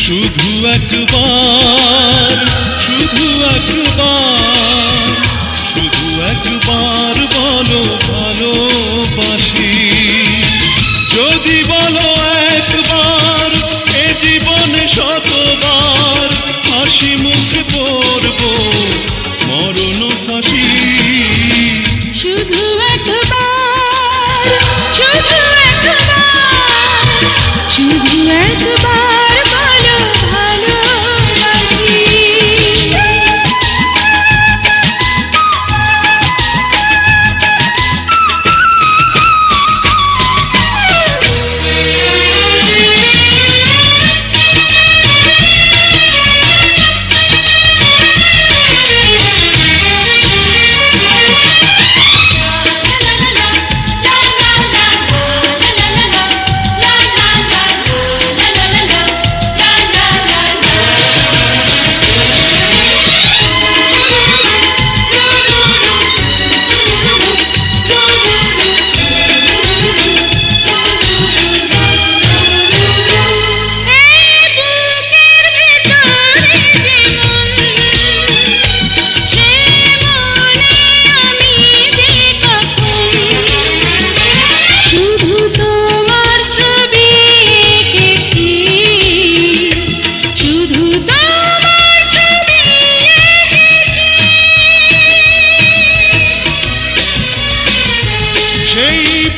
শুধু একবার, শুধু একবার, শুধু একবার বলো ভালোবাসি। যদি বলো একবার, এ জীবনে শতবার হাসি মুখে পড়ব মরণ ফাঁসি। শুধু একবার, শুধু একবার, শুধু একবার বলো ভালোবাসি।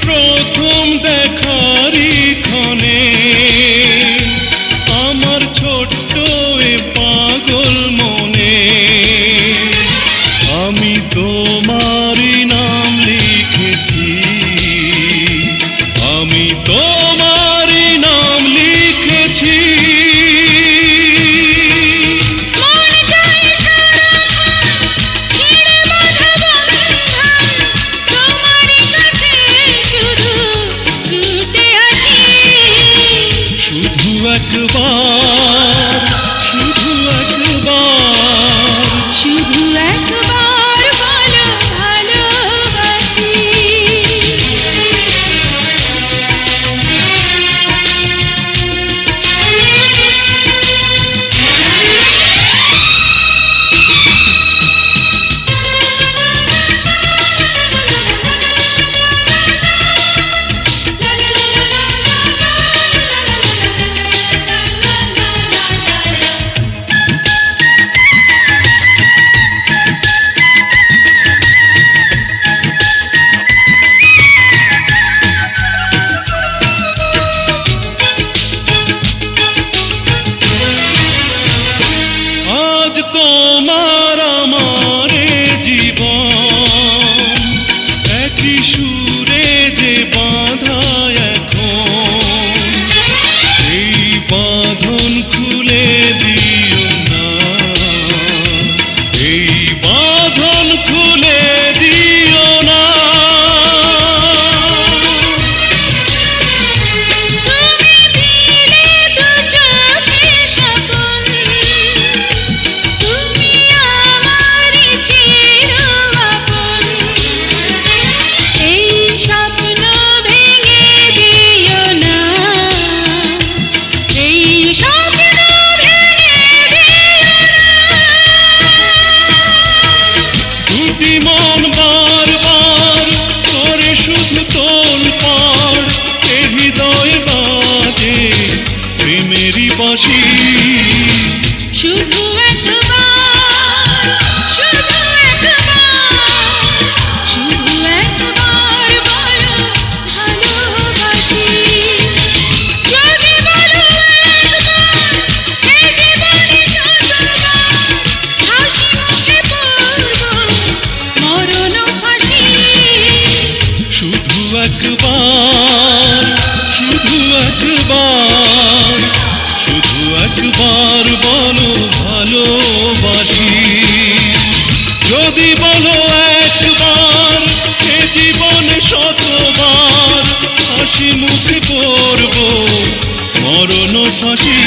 প্রথম দেখারি ক্ষণে আমার ছোট্ট এ পাগল মনে আমি তোমারই নাম লিখেছি, আমি তোমারই নাম লিখেছি। একবার, শুধু একবার, শুধু একবার বলো ভালোবাসি। তোমার আমার জীবন একই সুরে যে বাঁধা এখন, এই বাঁধন খুলে দিও না, এই বাঁধন খুলে দিও না। মন বারবার করে শুধু তোলপাড়, এ হৃদয় বাজে প্রেমেরই বাঁশি। শুধু একবার, শুধু একবার, শুধু একবার বলো ভালোবাসি। যদি বলো একবার, এ জীবনে শতবার হাসি মুখে পড়ব মরণ ফাঁসি। শুধু একবার, শুধু একবার, শুধু একবার বলো ভালোবাসি। যদি বলো একবার, এ জীবনে শতবার হাসি মুখে পড়ব মরণ ফাঁসি।